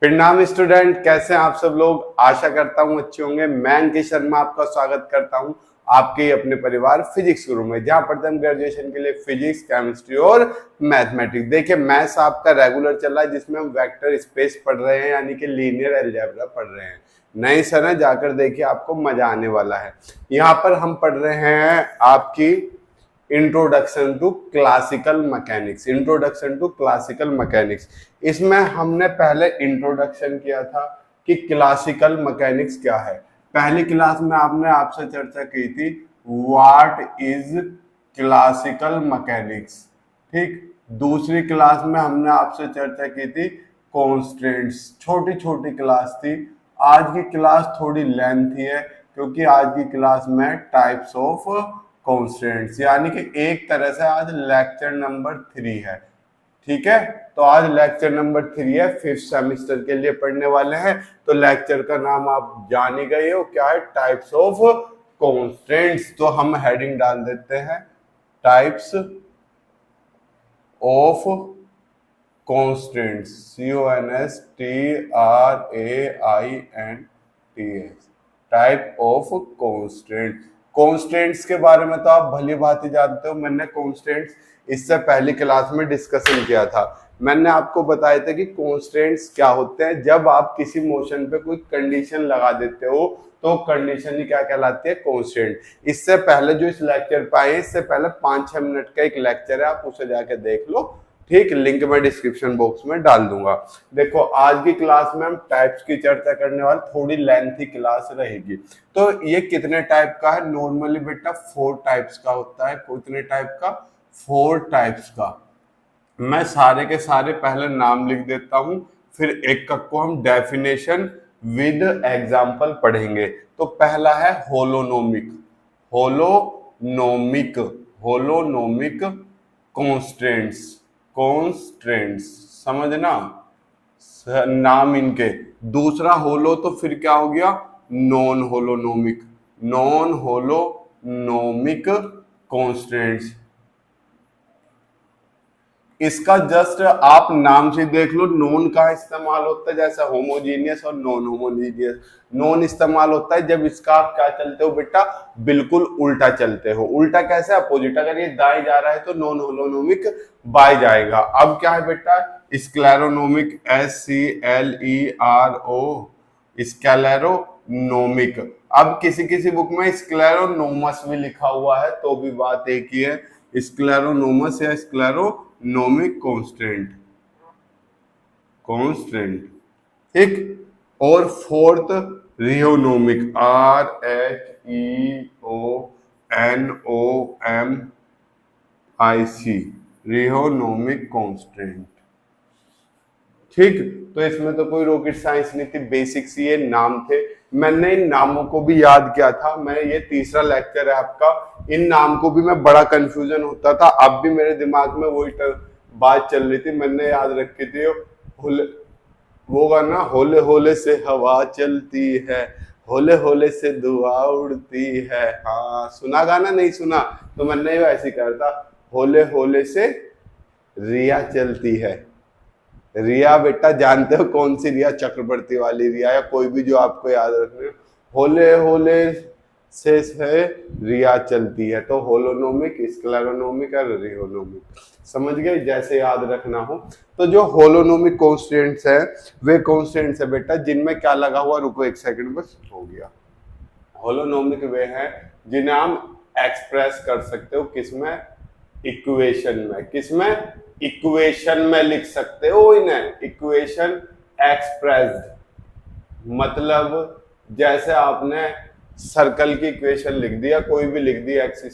प्रणाम स्टूडेंट, कैसे हैं आप सब लोग। आशा करता हूं अच्छे होंगे। मैं अंकित शर्मा आपका स्वागत करता हूं आपके अपने परिवार फिजिक्स गुरु में, जहां पर हम ग्रेजुएशन के लिए फिजिक्स, केमिस्ट्री और मैथमेटिक्स। देखिए, मैथ्स आपका रेगुलर चल रहा है, जिसमें हम वेक्टर स्पेस पढ़ रहे हैं, यानी कि लीनियर अलजेब्रा पढ़ रहे हैं। नए सर है, जाकर देखिए, आपको मजा आने वाला है। यहाँ पर हम पढ़ रहे हैं आपकी introduction to classical mechanics. Introduction to classical mechanics, इसमें हमने पहले इंट्रोडक्शन किया था कि क्लासिकल मैकेनिक्स क्या है। पहली क्लास में आपने आपसे चर्चा की थी व्हाट इज क्लासिकल मैकेनिक्स, ठीक। दूसरी क्लास में हमने आपसे चर्चा की थी कॉन्स्टेंट्स। छोटी छोटी क्लास थी। आज की क्लास थोड़ी लेंथी है, क्योंकि आज की क्लास में टाइप्स ऑफ कॉन्स्टेंट्स, यानी कि एक तरह से आज लेक्चर नंबर 3 है, ठीक है। तो आज लेक्चर नंबर 3 है, 5th सेमेस्टर के लिए पढ़ने वाले हैं। तो लेक्चर का नाम आप जान ही गए हो, क्या है? Types of constants. तो हम हेडिंग डाल देते हैं types of constants, CONSTRAINTS, type of constant. Constants के बारे में तो आप भली भांति जानते हो। मैंने कॉन्स्टेंट्स इससे पहली क्लास में डिस्कशन किया था। मैंने आपको बताया था कि कॉन्स्टेंट्स क्या होते हैं। जब आप किसी मोशन पे कोई कंडीशन लगा देते हो तो कंडीशन ही क्या कहलाती है? कॉन्स्टेंट। इससे पहले जो इस लेक्चर पे आए, इससे पहले 5-6 मिनट का एक लेक्चर है, आप उसे जाके देख लो, ठीक। लिंक मैं डिस्क्रिप्शन बॉक्स में डाल दूंगा। देखो, आज की क्लास में हम टाइप्स की चर्चा करने वाले, थोड़ी लेंथी क्लास रहेगी। तो ये कितने टाइप का है? नॉर्मली बेटा 4 टाइप्स का होता है। कितने टाइप का? 4 टाइप्स का। मैं सारे के सारे पहले नाम लिख देता हूं, फिर एक को हम डेफिनेशन विद एग्जाम्पल पढ़ेंगे। तो पहला है holonomic. Holonomic, holonomic constants. Constants समझना नाम इनके। दूसरा होलो, तो फिर क्या हो गया? Non holonomic. Non holonomic constants. इसका जस्ट आप नाम से देख लो, नॉन का इस्तेमाल होता है जैसे होमोजीनियस और नॉन होमोजीनियस। नॉन इस्तेमाल होता है जब इसका आप क्या चलते हो बेटा? बिल्कुल उल्टा चलते हो। उल्टा कैसे? अपोजिट। अगर ये दाएं जा रहा है तो नॉन होलोनोमिक बाएं जाएगा। अब क्या है बेटा? स्क्लेरोनोमिक, SCLERO, स्क्लेरोनोमिक। अब किसी किसी बुक में स्क्लेरोनोमस भी लिखा हुआ है, तो भी बात एक ही है, स्क्लेरोनोमस या स्क्लेरोनोमिक कांस्टेंट, कांस्टेंट, ठीक। और फोर्थ रियोनोमिक, RHEONOMIC, रियोनोमिक कांस्टेंट, ठीक। तो इसमें तो कोई रॉकेट साइंस नहीं थी, बेसिक्स ये नाम थे। मैंने इन नामों को भी याद किया था। मैं ये तीसरा लेक्चर है आपका। इन नाम को भी मैं बड़ा कंफ्यूजन होता था। अब भी मेरे दिमाग में वही बात चल रही थी, मैंने याद रखी थी। वो गाना, होले होले से हवा चलती है, होले होले से दुआ उड़ती है। हाँ, सुना गाना? नहीं सुना तो मैंने ऐसे करता, होले होले से रिया चलती है। रिया बेटा जानते हो कौन सी रिया? चक्रवर्ती वाली रिया, या कोई भी जो आपको याद रखने। होले होले से रिया चलती है। तो होलोनोमिक, स्क्लेरोनोमिक और रियोनोमिक, समझ गए? जैसे याद रखना हो। तो जो होलोनोमिक कॉन्स्टेंट्स है, वे कॉन्स्टेंट्स है बेटा जिनमें क्या लगा हुआ? रुको एक सेकंड, बस हो गया। होलोनोमिक वे हैं जिन्हें हम एक्सप्रेस कर सकते हो किसमें? इक्वेशन में। किसमें? इक्वेशन में लिख सकते हो इन्हें। इक्वेशन एक्सप्रेस्ड, मतलब जैसे आपने सर्कल की इक्वेशन लिख दिया, कोई भी लिख दी, x²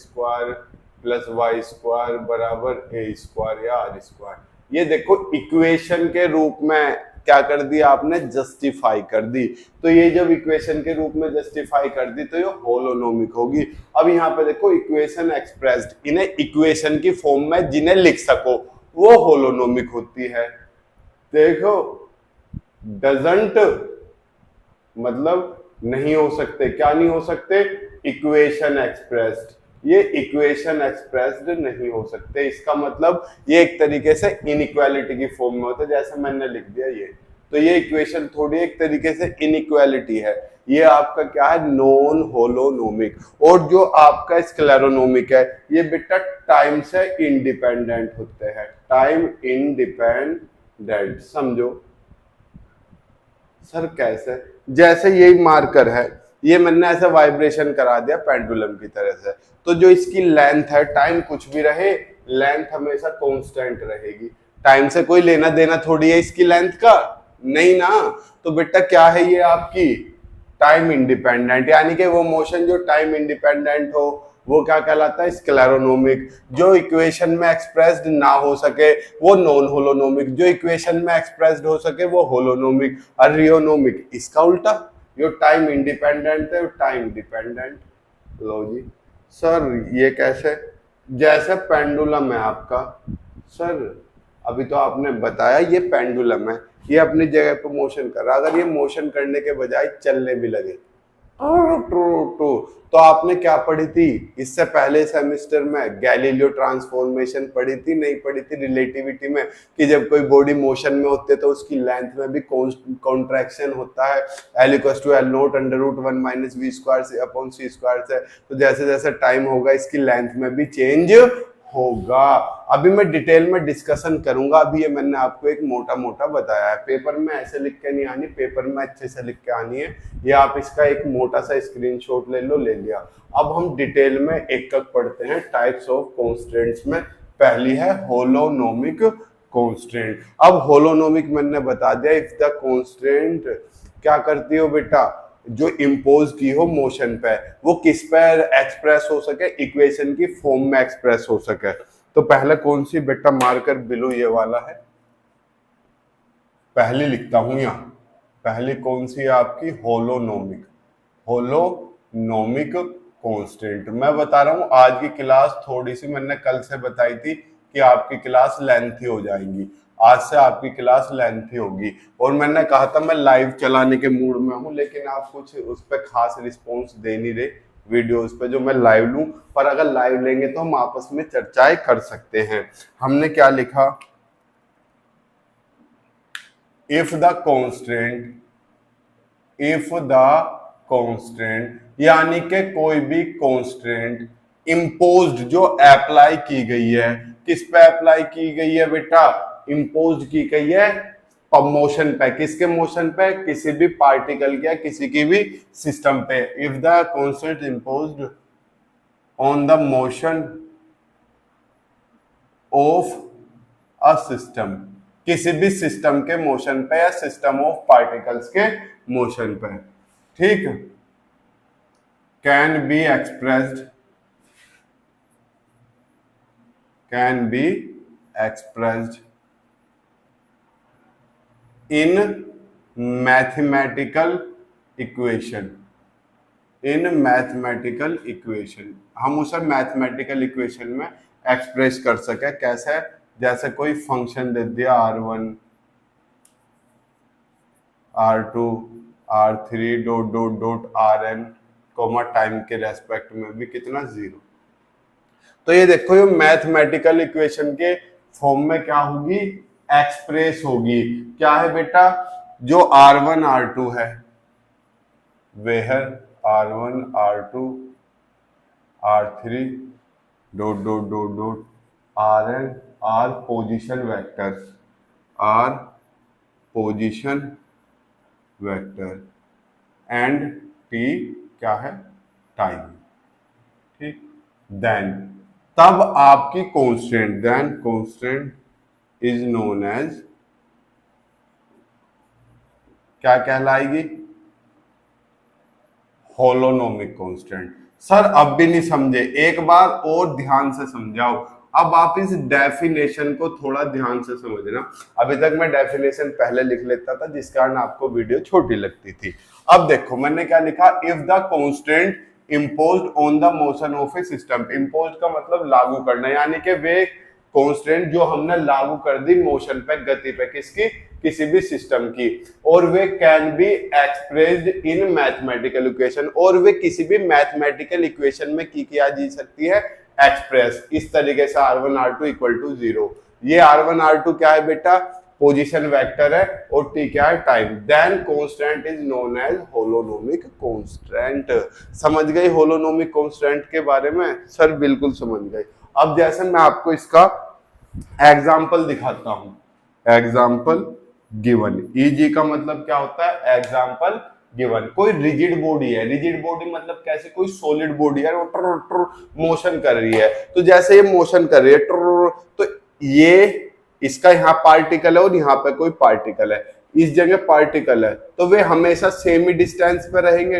+ y² बराबर a² या r²। ये देखो इक्वेशन के रूप में क्या कर दिया आपने? जस्टिफाई कर दी। तो ये जब इक्वेशन के रूप में जस्टिफाई कर दी तो ये होलोनोमिक होगी। अब यहाँ पे देखो, इक्वेशन एक्सप्रेस्ड, इन्हें इक्वेशन की फॉर्म में जिन्हें लिख सको वो होलोनोमिक होती है। देखो, डजंट मतलब नहीं हो सकते। क्या नहीं हो सकते? Equation expressed. ये इक्वेशन एक्सप्रेस्ड नहीं हो सकते। इसका मतलब ये एक तरीके से इनइक्वालिटी की फॉर्म में होता है। जैसे मैंने लिख दिया ये तो ये इक्वेशन थोड़ी एक तरीके से इनइक्वालिटी है। ये आपका क्या है, नॉन होलोनोमिक। और जो आपका स्क्लेरोनोमिक है ये बेटा टाइम से इंडिपेंडेंट होते हैं, टाइम इंडिपेंडेंट। समझो सर कैसे, जैसे यही मार्कर है, ये मैंने ऐसा वाइब्रेशन करा दिया पेंडुलम की तरह से, तो जो इसकी लेंथ है, टाइम कुछ भी रहे, लेंथ हमेशा कांस्टेंट रहेगी। टाइम से कोई लेना देना थोड़ी है इसकी लेंथ का, नहीं ना। तो बेटा क्या है ये आपकी टाइम इंडिपेंडेंट, यानी कि वो मोशन जो टाइम इंडिपेंडेंट हो वो क्या कहलाता है, स्क्लेरोनोमिक। जो इक्वेशन में एक्सप्रेस्ड ना हो सके वो नॉन होलोनोमिक, जो इक्वेशन में एक्सप्रेस्ड हो सके वो होलोनोमिक और रियोनोमिक। इसका उल्टा, जो टाइम इंडिपेंडेंट है वो टाइम डिपेंडेंट। लो जी सर ये कैसे, जैसे पेंडुलम है आपका, सर अभी तो आपने बताया ये पेंडुलम है, ये अपनी जगह पे मोशन कर रहा, अगर ये मोशन करने के बजाय चलने भी लगे तो आपने क्या पढ़ी थी इससे पहले सेमेस्टर में, गैलीलियो ट्रांसफॉर्मेशन पढ़ी थी, नहीं पढ़ी थी रिलेटिविटी में, कि जब कोई बॉडी मोशन में होती है तो उसकी लेंथ में भी कॉन्ट्रैक्शन होता है, L = L0 √1 - v² से। तो जैसे जैसे टाइम होगा इसकी लेंथ में भी चेंज होगा। अभी मैं डिटेल में डिस्कशन करूंगा, अभी ये मैंने आपको एक मोटा मोटा बताया है, पेपर में ऐसे लिख के नहीं आनी, पेपर में अच्छे से लिख के आनी है। ये आप इसका एक मोटा सा स्क्रीनशॉट ले लो, ले लिया। अब हम डिटेल में एक एक पढ़ते हैं टाइप्स ऑफ कॉन्स्टेंट्स में। पहली है होलोनोमिक कॉन्स्टेंट। अब होलोनोमिक मैंने बता दिया, इफ द कॉन्स्टेंट क्या करती हो बेटा, जो इम्पोज की हो मोशन पे, वो किस पे एक्सप्रेस हो सके, इक्वेशन की फॉर्म में एक्सप्रेस हो सके। तो पहले कौन सी बेटा, मार्कर बिलो ये वाला है, पहली लिखता हूं यहां, पहली कौन सी है आपकी, होलोनोमिक। Holonomic constant. मैं बता रहा हूं आज की क्लास थोड़ी सी मैंने कल से बताई थी कि आपकी क्लास लेंथी हो जाएंगी, आज से आपकी क्लास लेंथी होगी। और मैंने कहा था मैं लाइव चलाने के मूड में हूं, लेकिन आप कुछ उस पर खास रिस्पॉन्स दे नहीं रहे वीडियोस पे जो मैं लाइव लूं, पर अगर लाइव लेंगे तो हम आपस में चर्चाएं कर सकते हैं। हमने क्या लिखा, इफ द कांस्टेंट यानी कि कोई भी कांस्टेंट इम्पोज्ड जो अप्लाई की गई है, किस पे अप्लाई की गई है बेटा, इम्पोज की गई है मोशन पे, किसके मोशन पे, किसी भी पार्टिकल के, किसी की भी सिस्टम पे। If the constant imposed on the motion of a system, किसी भी सिस्टम के मोशन पे या सिस्टम ऑफ पार्टिकल्स के मोशन पे, ठीक, can be expressed in mathematical equation. हम उसे मैथमेटिकल इक्वेशन में एक्सप्रेस कर सके, कैसे, जैसे कोई फंक्शन दे दिया r1 r2 r3 ... rn time के रेस्पेक्ट में भी कितना 0। तो ये देखो ये मैथमेटिकल इक्वेशन के फॉर्म में क्या होगी, एक्सप्रेस होगी। क्या है बेटा, जो r1 r2 है, वेहर r1 r2 r3 ... rn r position vector and t क्या है, टाइम, ठीक। देन तब आपकी कांस्टेंट इज नोन एज क्या कहलाएगी, होलोनोमिक कांस्टेंट। सर अब भी नहीं समझे, एक बार और ध्यान से समझाओ। अब आप इस डेफिनेशन को थोड़ा ध्यान से समझना। अभी तक मैं डेफिनेशन पहले लिख लेता था जिस कारण आपको वीडियो छोटी लगती थी। अब देखो मैंने क्या लिखा, if the constant imposed on the motion of A system. Imposed का मतलब लागू करना, यानी कि वे कांस्टेंट जो हमने लागू कर दी मोशन पे, गति पे, किसकी, किसी भी सिस्टम की, और वे can be expressed in mathematical equation, और वे किसी भी मैथमेटिकल इक्वेशन में की किया जा सकती है एक्सप्रेस, इस तरीके से r1 r2 = 0। ये r1 r2 क्या है बेटा, पोजीशन वेक्टर है, और टी क्या है, time. Then constant is known as holonomic constant. समझ गए होलोनोमिक कांस्टेंट के बारे में? सर बिल्कुल समझ गए। अब जैसे मैं आपको इसका एग्जाम्पल दिखाता हूं, एग्जाम्पल गिवन। ईजी का मतलब क्या होता है, एग्जाम्पल गिवन। कोई रिजिड बॉडी है, रिजिड बॉडी मतलब कैसे, कोई सॉलिड बॉडी है, वो मोशन कर रही है, तो जैसे ये मोशन कर रही है तो ये इसका यहाँ पार्टिकल है और यहाँ पे कोई पार्टिकल है, इस जगह पार्टिकल है, तो वे हमेशा सेम ही डिस्टेंस पे रहेंगे,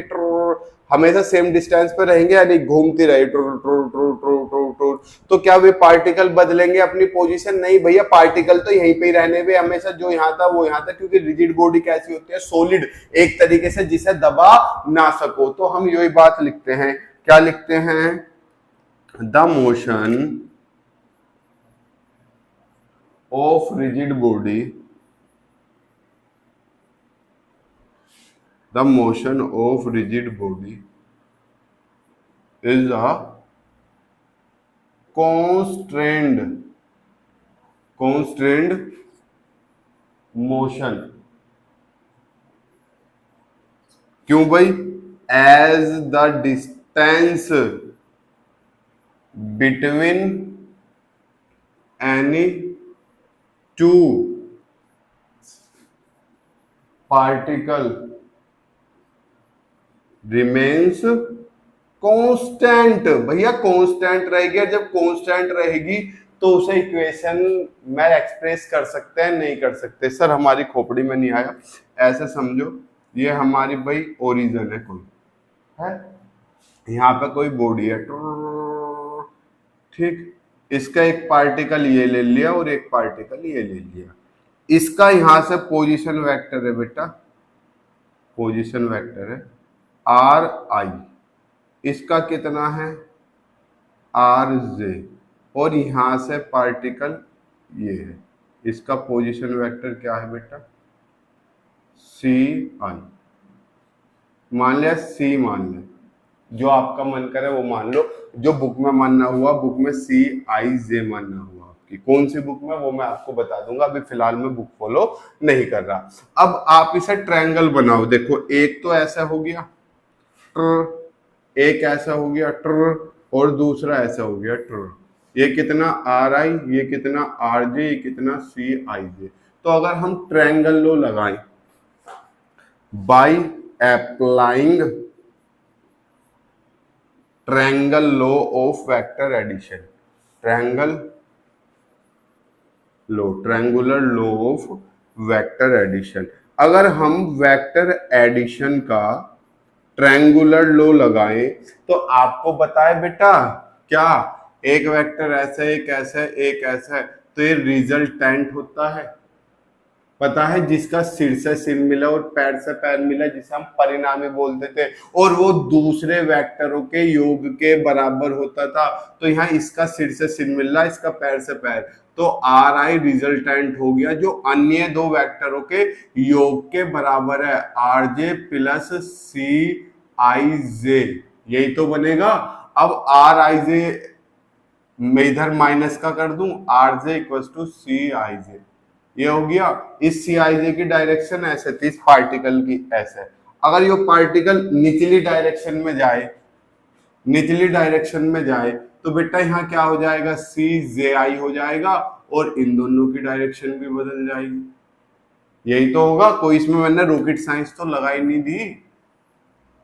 हमेशा सेम डिस्टेंस पे रहेंगे, यानी घूमती रहे तो क्या वे पार्टिकल बदलेंगे अपनी पोजीशन? नहीं भैया, पार्टिकल तो यहीं पे ही रहने, वे हमेशा जो यहाँ था वो यहाँ था, क्योंकि रिजिड बॉडी कैसी होती है, सॉलिड एक तरीके से, जिसे दबा ना सको। तो हम यही बात लिखते हैं, क्या लिखते हैं, the motion of rigid body, the motion of rigid body is a constrained motion। क्यों भाई? as the distance between any two particle remains constant. भैया कांस्टेंट रहेगी, जब कांस्टेंट रहेगी तो उसे इक्वेशन में एक्सप्रेस कर सकते हैं, नहीं कर सकते? सर हमारी खोपड़ी में नहीं आया, ऐसे समझो, ये हमारी भाई ओरिजिन है, कोई है यहाँ पे, कोई बॉडी है, ठीक, इसका एक पार्टिकल ये ले लिया और एक पार्टिकल ये ले लिया, इसका यहां से पोजीशन वेक्टर है बेटा, पोजीशन वेक्टर है आर आई, इसका कितना है आर जे, और यहां से पार्टिकल ये है, इसका पोजीशन वेक्टर क्या है बेटा सी आई। मान लिया सी, मान लिया, जो आपका मन करे वो मान लो, जो बुक में मानना हुआ, बुक में सी आई जे मानना हुआ, आपकी कौन सी बुक में वो मैं आपको बता दूंगा, अभी फिलहाल मैं बुक फॉलो नहीं कर रहा। अब आप इसे ट्रायंगल बनाओ, देखो एक तो ऐसा हो गया ट्र, एक ऐसा हो गया ट्र, और दूसरा ऐसा हो गया ट्र, ये कितना आर आई, ये कितना आर जे, ये कितना सी आई जे। तो अगर हम ट्रायंगल लॉ लगाएं by applying triangle law of vector addition, triangular law of vector addition, अगर हम वेक्टर एडिशन का ट्रायंगुलर लॉ लगाएं तो आपको बताए बेटा क्या, एक वेक्टर ऐसा, एक ऐसा, एक ऐसा है, तो ये रिजल्टेंट होता है, पता है, जिसका सिर से सिर मिला और पैर से पैर मिला, जिसे हम परिणामी बोलते थे, और वो दूसरे वेक्टरों के योग के बराबर होता था। तो यहाँ इसका सिर से सिर मिल रहा है, इसका पैर से पैर, तो आर आई रिजल्टेंट हो गया, जो अन्य दो वेक्टरों के योग के बराबर है, आर जे प्लस सी आई जे, यही तो बनेगा। अब आर आई जे मैं इधर माइनस का कर दूं, आर जे इक्वल टू सी आई जे, ये हो गया। इस सी आई जे की डायरेक्शन ऐसे थी, इस पार्टिकल की ऐसे, अगर ये पार्टिकल निचली डायरेक्शन में जाए, निचली डायरेक्शन में जाए तो बेटा यहाँ क्या हो जाएगा, सी जे आई हो जाएगा, और इन दोनों की डायरेक्शन भी बदल जाएगी, यही तो होगा। कोई इसमें मैंने रॉकेट साइंस तो लगाई नहीं दी,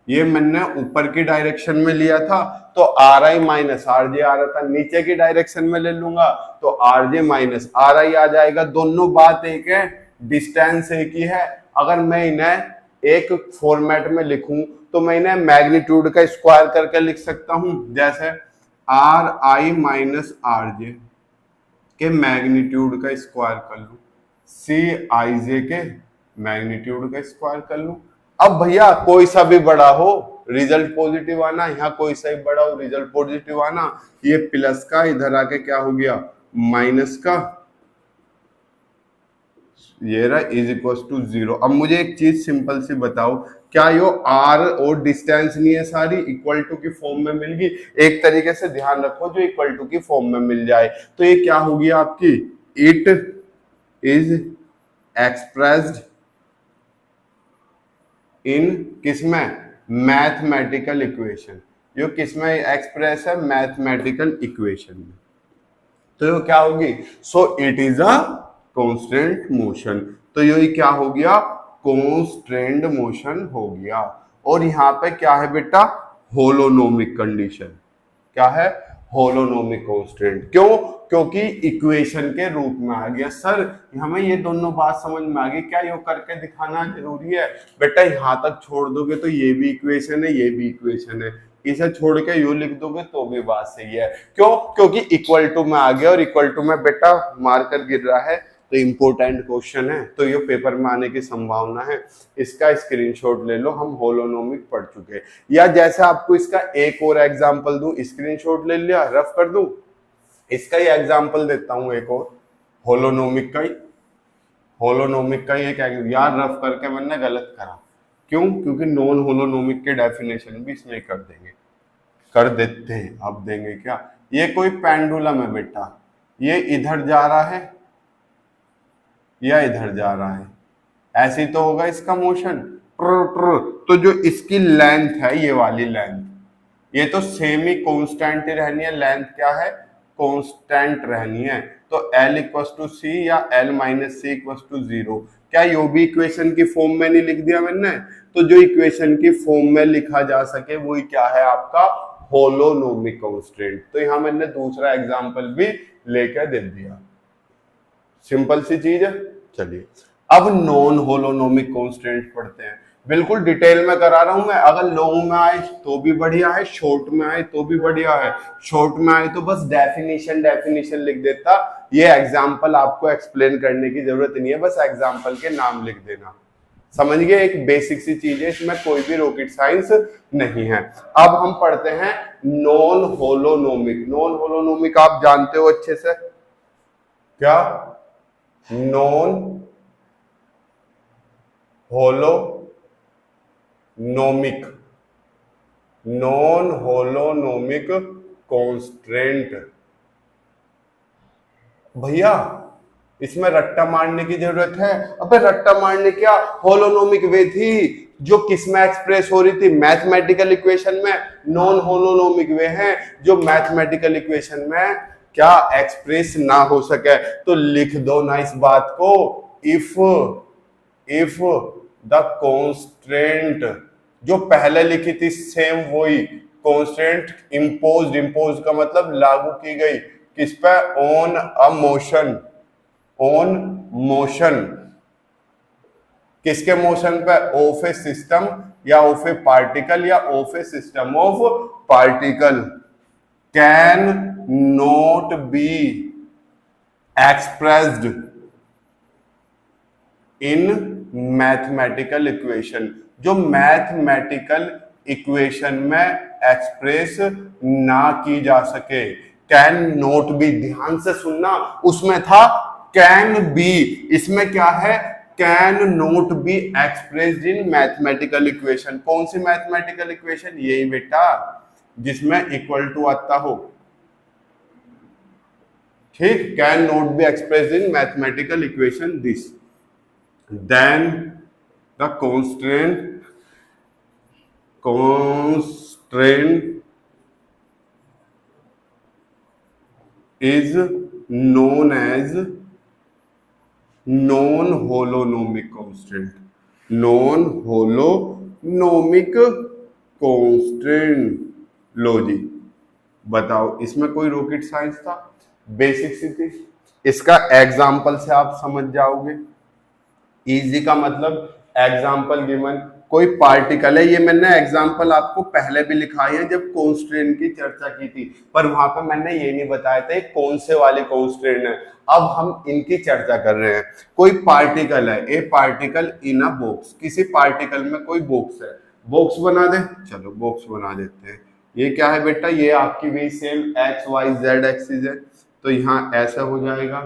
ये मैंने ऊपर की डायरेक्शन में लिया था तो R I minus R J आ रहा था, नीचे की डायरेक्शन में ले लूंगा तो R J minus R I आ जाएगा, दोनों बात एक है, डिस्टेंस एक ही है। अगर मैं इन्हें एक फॉर्मेट में लिखूं तो मैं इन्हें मैग्नीट्यूड का स्क्वायर करके लिख सकता हूं, जैसे आर आई माइनस आर जे के मैग्नीट्यूड का स्क्वायर कर लूं, सी आई जे के मैग्नीट्यूड का स्क्वायर कर लूं। अब भैया कोई सा भी बड़ा हो रिजल्ट पॉजिटिव आना, यहाँ कोई सा भी बड़ा हो रिजल्ट पॉजिटिव आना, ये प्लस का इधर आके क्या हो गया माइनस का, ये रहा इज इक्वल टू 0। अब मुझे एक चीज सिंपल सी बताओ, क्या यो आर और डिस्टेंस नहीं है सारी इक्वल टू की फॉर्म में मिल गई? एक तरीके से ध्यान रखो जो इक्वल टू की फॉर्म में मिल जाए, तो ये क्या होगी आपकी, इट इज एक्सप्रेस्ड इन किसमें, मैथमेटिकल इक्वेशन। यो किसमें एक्सप्रेस है, मैथमेटिकल इक्वेशन में। तो ये क्या होगी, so it is a constant motion. तो ये क्या हो गया, कांस्टेंट मोशन हो गया। और यहाँ पे क्या है बेटा, होलोनोमिक कंडीशन। क्या है, होलोनोमिक कांस्टेंट। क्यों, क्योंकि इक्वेशन के रूप में आ गया। सर हमें ये दोनों बात समझ में आ गई, क्या यो करके दिखाना जरूरी है? बेटा यहाँ तक छोड़ दोगे तो ये भी इक्वेशन है, ये भी इक्वेशन है, इसे छोड़ के यू लिख दोगे तो भी बात सही है। क्यों, क्योंकि इक्वल टू में आ गया, और इक्वल टू में बेटा मार्कर गिर रहा है तो इंपॉर्टेंट क्वेश्चन है, तो ये पेपर में आने की संभावना है। इसका स्क्रीनशॉट ले लो, हम होलोनोमिक पढ़ चुके हैं। या जैसे आपको इसका एक और एग्जांपल दूं, स्क्रीनशॉट ले लिया, रफ कर दूं, इसका ही एग्जांपल देता हूं एक और, होलोनोमिक का ही एक यार रफ करके मैंने गलत करा। क्यों, क्योंकि नॉन होलोनोमिक के डेफिनेशन भी इसमें कर देते हैं। अब देंगे क्या, ये कोई पेंडुलम है बेटा, ये इधर जा रहा है या इधर जा रहा है, ऐसी तो होगा इसका मोशन, ट्र ट्र। तो जो इसकी लेंथ है, ये वाली लेंथ, ये तो सेम ही कांस्टेंट ही रहनी है। लेंथ क्या है, कांस्टेंट रहनी है। तो L इक्वस टू सी या L minus C equals to 0। क्या यो भी इक्वेशन की फॉर्म में नहीं लिख दिया मैंने? तो जो इक्वेशन की फॉर्म में लिखा जा सके वही क्या है, आपका होलोनोमिक कांस्टेंट। तो यहां मैंने दूसरा एग्जांपल भी लेकर दे दिया। सिंपल सी चीज है। चलिए अब नॉन होलोनोमिक कांस्टेंट पढ़ते हैं। बिल्कुल डिटेल में करा रहा हूं मैं, अगर लॉन्ग में आए तो भी बढ़िया है, शॉर्ट में आए तो भी बढ़िया है। शॉर्ट में आए तो बस डेफिनेशन लिख देता, ये एग्जांपल आपको एक्सप्लेन करने की जरूरत नहीं है, बस एग्जांपल के नाम लिख देना। समझ गए, एक बेसिक सी चीज है, इसमें कोई भी रॉकेट साइंस नहीं है। अब हम पढ़ते हैं नॉन होलोनोमिक। नॉन होलोनोमिक आप जानते हो अच्छे से, क्या, नॉन होलोनोमिक कांस्टेंट। भैया इसमें रट्टा मारने की जरूरत है? अबे रट्टा मारने क्या, होलोनोमिक वे थी जो किसमें एक्सप्रेस हो रही थी, मैथमेटिकल इक्वेशन में। नॉन होलोनोमिक वे हैं जो मैथमेटिकल इक्वेशन में क्या एक्सप्रेस ना हो सके। तो लिख दो ना इस बात को, इफ द कांस्टेंट, जो पहले लिखी थी सेम वही कांस्टेंट, इम्पोज का मतलब लागू की गई, किस पे, ऑन अ मोशन। किसके मोशन पे, ऑफ ए सिस्टम या ऑफ ए पार्टिकल या of A system of particle, can not be expressed in mathematical equation. जो मैथमेटिकल इक्वेशन में एक्सप्रेस ना की जा सके, कैन नॉट बी, ध्यान से सुनना, उसमें था कैन बी, इसमें क्या है, can not be expressed in mathematical equation. कौन सी मैथमेटिकल इक्वेशन, यही बेटा जिसमें इक्वल टू आता हो, ठीक, can not be expressed in mathematical equation this, then the constraint is known as non holonomic constant। non holonomic constant। लो जी बताओ, इसमें कोई रॉकेट साइंस था, बेसिक सी थी। इसका एग्जाम्पल से आप समझ जाओगे। इजी का मतलब एग्जाम्पल गिवन, कोई पार्टिकल है, ये मैंने एग्जाम्पल आपको पहले भी लिखाई है जब कांस्टेंट की चर्चा की थी, पर वहां पे मैंने ये नहीं बताया था कौन से वाले कांस्टेंट है। अब हम इनकी चर्चा कर रहे हैं। कोई पार्टिकल है, ए पार्टिकल इन अ बॉक्स, किसी पार्टिकल में कोई बॉक्स है, बॉक्स बना दे, चलो बॉक्स बना देते हैं। ये क्या है बेटा, ये आपकी भी same X Y Z axis है, तो यहाँ ऐसा हो जाएगा,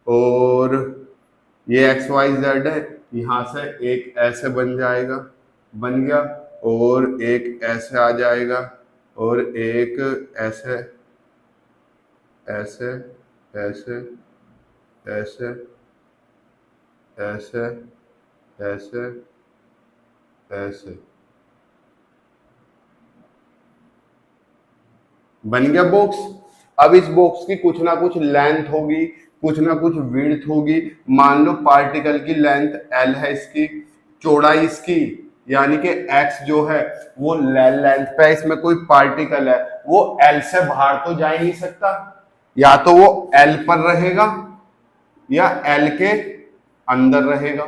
और ये एक्स वाई जेड है, यहाँ से एक ऐसे बन जाएगा, बन गया, और एक ऐसे आ जाएगा, और एक ऐसे ऐसे ऐसे ऐसे ऐसे ऐसे ऐसे बन गया बॉक्स। अब इस बॉक्स की कुछ ना कुछ लेंथ होगी, कुछ ना कुछ विड्थ होगी। मान लो पार्टिकल की लेंथ एल है, इसकी चौड़ाई इसकी यानी कि एक्स जो है वो लेंथ पे, इसमें कोई पार्टिकल है वो एल से बाहर तो जा ही नहीं सकता, या तो वो एल पर रहेगा या एल के अंदर रहेगा।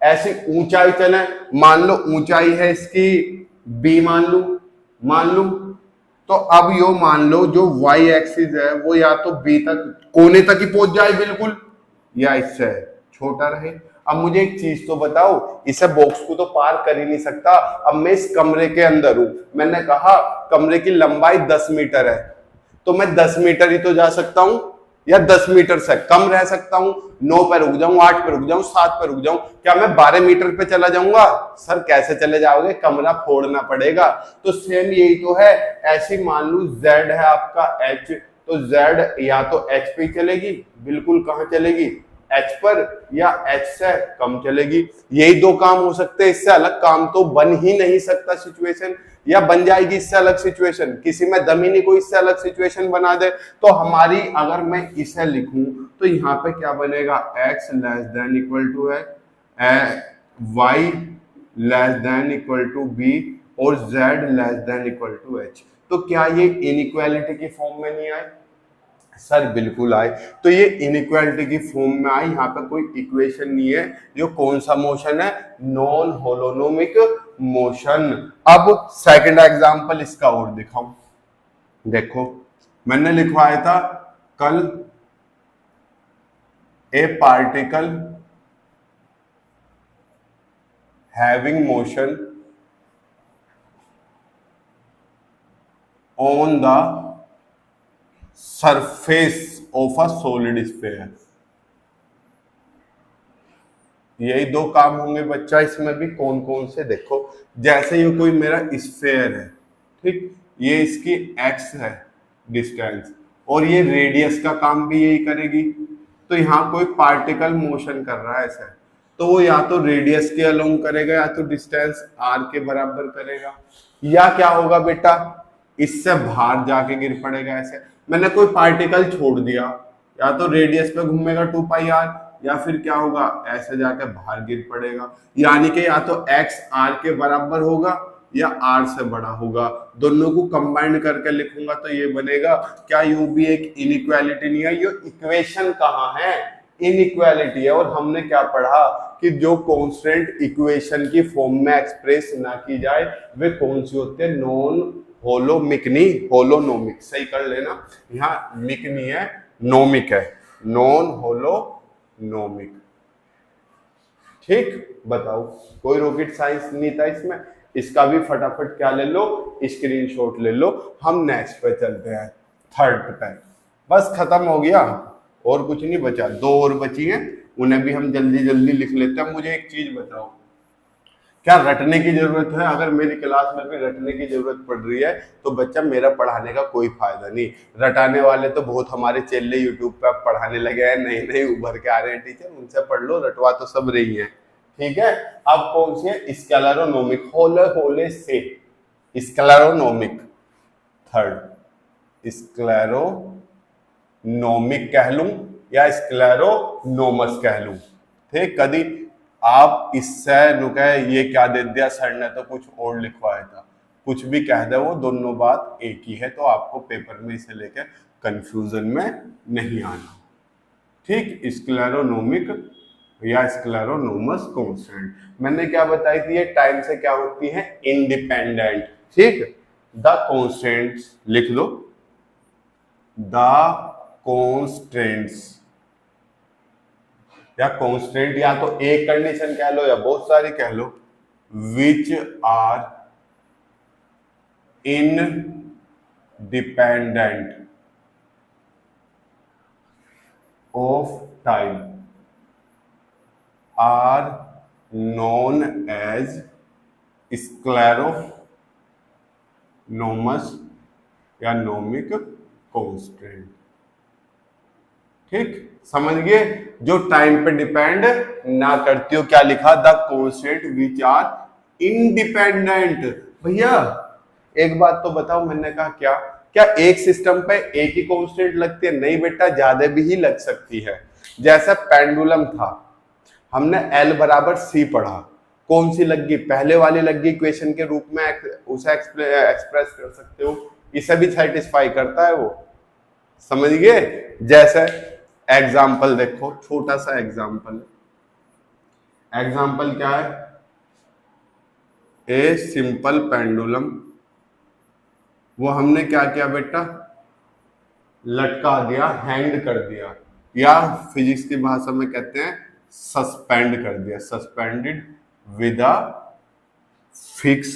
ऐसी ऊंचाई चले, मान लो ऊंचाई है इसकी बी, मान लू तो अब यो मान लो जो वाई एक्सिस है वो या तो बी तक कोने तक ही पहुंच जाए बिल्कुल, या इससे छोटा रहे। अब मुझे एक चीज तो बताओ, इसे बॉक्स को तो पार कर ही नहीं सकता। अब मैं इस कमरे के अंदर हूं, मैंने कहा कमरे की लंबाई 10 मीटर है, तो मैं 10 मीटर ही तो जा सकता हूं, या 10 मीटर से कम रह सकता हूं। 9 पे रुक जाऊं, 8 पे रुक जाऊं, 7 पे रुक जाऊं, क्या मैं 12 मीटर पे चला जाऊंगा? सर कैसे चले जाओगे, कमरा फोड़ना पड़ेगा। तो सेम यही तो है। ऐसी मान लू Z है आपका H, तो Z या तो H पे चलेगी, बिल्कुल कहां चलेगी, H पर, या H से कम चलेगी। यही दो काम हो सकते हैं, इससे अलग काम तो बन ही नहीं सकता सिचुएशन, या बन जाएगी इससे अलग सिचुएशन, किसी में दम ही नहीं कोई इससे अलग सिचुएशन बना दे। तो हमारी अगर मैं इसे लिखूं तो यहाँ पे क्या बनेगा, x less than equal to है y less than equal to b और z less than equal to h। तो क्या ये इनइक्वालिटी की फॉर्म में नहीं आए? सर बिल्कुल आए। तो ये इनइक्वालिटी की फॉर्म में आए, यहाँ पे कोई इक्वेशन नहीं है। ये कौन सा मोशन है, नॉन होलोनोमिक मोशन। अब सेकंड एग्जांपल इसका और दिखाऊं, देखो मैंने लिखवाया था कल, ए particle having motion on the surface of a solid sphere. यही दो काम होंगे बच्चा, इसमें भी कौन कौन से, देखो जैसे ये कोई मेरा स्फीयर है, ठीक, ये इसकी एक्स है डिस्टेंस, और ये रेडियस का काम भी यही करेगी। तो यहाँ कोई पार्टिकल मोशन कर रहा है ऐसा, तो वो या तो रेडियस के अलोंग करेगा या तो डिस्टेंस आर के बराबर करेगा, या क्या होगा बेटा, इससे बाहर जाके गिर पड़ेगा ऐसे। मैंने कोई पार्टिकल छोड़ दिया, या तो रेडियस पे घूमेगा 2πr, या फिर क्या होगा ऐसे जाके बाहर गिर पड़ेगा। यानी कि या तो x r के बराबर होगा या r से बड़ा होगा। दोनों को कंबाइंड करके लिखूंगा तो ये बनेगा। क्या यू भी एक इनइक्वालिटी नहीं है? ये इक्वेशन कहाँ है, इनइक्वालिटी है। और हमने क्या पढ़ा कि जो कांस्टेंट इक्वेशन की फॉर्म में एक्सप्रेस ना की जाए वे कौन सी होती है, नॉन होलोमिक, नहीं होलोनोमिक, सही कर लेना, यहाँ मिक नहीं है नोमिक है, नॉन होलोनोमिक। ठीक, बताओ कोई रॉकेट साइंस नहीं था इसमें। इसका भी फटाफट क्या ले लो, स्क्रीनशॉट ले लो। हम नेक्स्ट पे चलते हैं, थर्ड पे। बस खत्म हो गया, और कुछ नहीं बचा, दो और बची हैं, उन्हें भी हम जल्दी जल्दी लिख लेते हैं। मुझे एक चीज बताओ, क्या रटने की जरूरत है? अगर मेरी क्लास में भी रटने की जरूरत पड़ रही है तो बच्चा मेरा पढ़ाने का कोई फायदा नहीं। रटाने वाले तो बहुत हमारे चेले यूट्यूब पे अब पढ़ाने लगे हैं, नए नए उभर के आ रहे हैं टीचर, उनसे पढ़ लो, रटवा तो सब रही है। ठीक है, अब कौन सी है, स्केलेरोनोमिक, होले होले से स्केलेरोनोमिक। थर्ड स्क्लेरोनोमिक कह लूं या स्क्लेरोनोमस कह लूं, ठीक। कभी आप इससे नुके ये क्या दे दिया सर ने, तो कुछ और लिखवाया था, कुछ भी कह दे, वो दोनों बात एक ही है। तो आपको पेपर में इसे लेकर कंफ्यूजन में नहीं आना, ठीक। स्क्लेरोनोमिक या स्क्लेरोनोमस कांस्टेंट, मैंने क्या बताई थी, ये टाइम से क्या होती है, इंडिपेंडेंट, ठीक। द कांस्टेंट्स लिख लो, द कांस्टेंट्स या कांस्टेंट, या तो एक कंडीशन कह लो या बहुत सारी कह लो, which are independent of time are known as scleronomous या नोमिक कांस्टेंट। ठीक, समझ गए, जो टाइम पे डिपेंड ना करती हो। क्या लिखा, the constant which are independent. भैया एक बात तो बताओ, मैंने कहा क्या क्या एक सिस्टम पे एक ही कॉन्स्टेंट लगती है? नहीं बेटा, ज्यादा भी ही लग सकती है। जैसा पेंडुलम था, हमने L बराबर C पढ़ा, कौन सी लग गई? पहले वाली लग गई, इक्वेशन के रूप में उसे एक्सप्रेस कर सकते हो, इसे भी सेटिस्फाई करता है वो, समझ गए। जैसे एग्जाम्पल देखो, छोटा सा एग्जाम्पल, एग्जाम्पल क्या है, ए सिंपल पेंडुलम, वो हमने क्या किया बेटा, लटका दिया, हैंग कर दिया, या फिजिक्स की भाषा में कहते हैं सस्पेंड कर दिया, suspended with a fix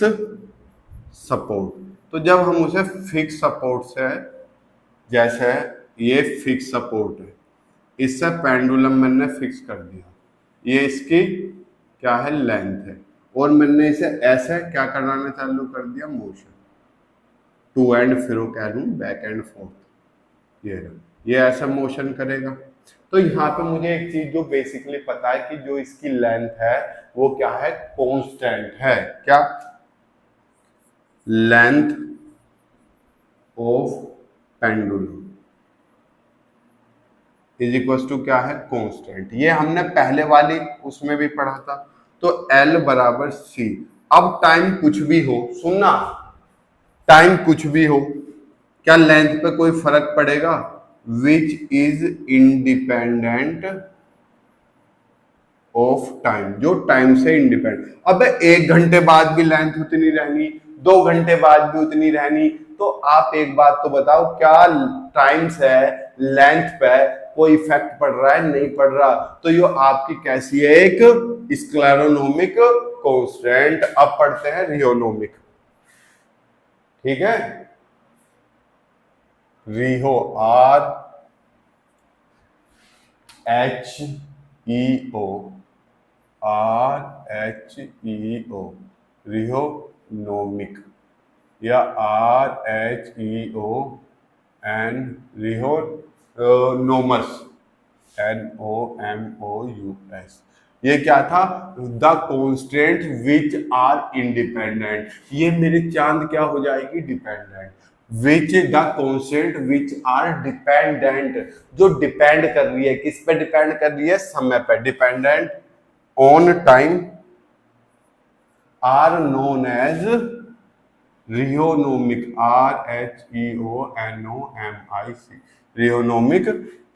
support. तो जब हम उसे फिक्स सपोर्ट से, जैसे ये फिक्स सपोर्ट है, इससे पेंडुलम मैंने फिक्स कर दिया, ये इसकी क्या है, लेंथ है, और मैंने इसे ऐसे क्या कराना चालू कर दिया, मोशन, टू एंड फ्रो कह लूं, बैक एंड फोर्थ, ये ऐसा मोशन करेगा। तो यहाँ पे मुझे एक चीज जो बेसिकली पता है कि जो इसकी लेंथ है वो क्या है, कांस्टेंट है। क्या, length of pendulum is equal to क्या है, कांस्टेंट। ये हमने पहले वाली उसमें भी पढ़ा था। तो L बराबर C। अब टाइम कुछ भी हो, सुनना, टाइम कुछ भी हो, क्या लेंथ पे कोई फर्क पड़ेगा? Which is independent of time, जो टाइम से इंडिपेंडेंट। अब 1 घंटे बाद भी लेंथ उतनी रहनी, 2 घंटे बाद भी उतनी रहनी। तो आप एक बात तो बताओ, क्या टाइम से लेंथ पे कोई इफेक्ट पड़ रहा है? नहीं पड़ रहा। तो ये आपकी कैसी है, एक स्क्लेरोनोमिक कांस्टेंट। अब पढ़ते हैं रियोनोमिक, ठीक है, रिहो, RHEO, RHEO, रिहोनोमिक, या RHEO एंड रिहोनोमस, NOMOUS। ये क्या था, the constant which are independent. ये मेरे चांद क्या हो जाएगी, dependent. Which, the constant which are dependent, जो डिपेंड कर रही है, किस पे डिपेंड कर रही है, समय पे, dependent on time, are known as rheonomic, RHEONOMIC, rheonomic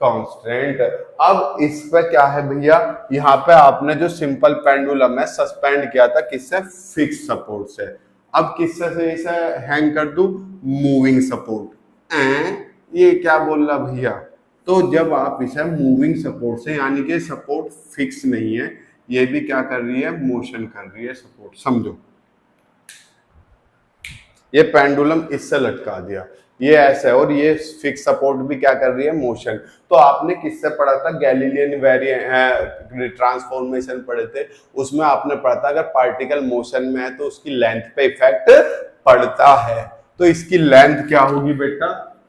constant. अब इस पे क्या है भैया, यहाँ पे आपने जो सिंपल पेंडुलम है सस्पेंड किया था, किससे, फिक्स सपोर्ट से। अब किससे से इसे हैंग कर दूं, मूविंग सपोर्ट। ये क्या बोल रहा भैया, तो जब आप इसे मूविंग सपोर्ट से, यानी कि सपोर्ट फिक्स नहीं है, ये भी क्या कर रही है, मोशन कर रही है सपोर्ट, समझो। ये पेंडुलम इससे लटका दिया, ये ऐसा है, और ये फिक्स सपोर्ट भी क्या कर रही है, मोशन। तो आपने किससे पढ़ा था, गैलीलियन वेरिएंट ट्रांसफॉर्मेशन पढ़े थे, उसमें आपने पढ़ा था अगर पार्टिकल मोशन में है तो उसकी लेंथ पे इफेक्ट पड़ता है। तो इसकी लेंथ क्या होगी बेटा,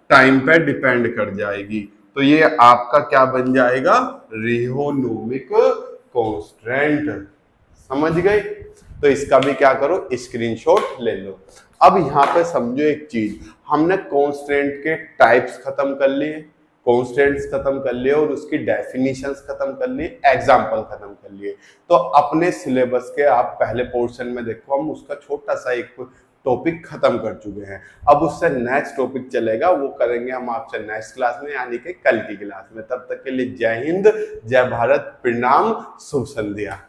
टाइम पे डिपेंड कर जाएगी। तो ये आपका क्या बन जाएगा, रियोनोमिक कांस्टेंट, समझ गए। तो इसका भी क्या करो, स्क्रीनशॉट ले लो। अब यहाँ पे समझो एक चीज, हमने कांस्टेंट के टाइप्स खत्म कर लिए, कांस्टेंट्स खत्म कर लिए, और उसकी डेफिनेशंस खत्म कर लिए, एग्जांपल खत्म कर लिए। तो अपने सिलेबस के आप पहले पोर्शन में देखो, हम उसका छोटा सा एक टॉपिक खत्म कर चुके हैं। अब उससे नेक्स्ट टॉपिक चलेगा, वो करेंगे हम आपसे नेक्स्ट क्लास में, यानी कि कल की क्लास में। तब तक के लिए जय हिंद, जय भारत, प्रणाम, शुभ संध्या।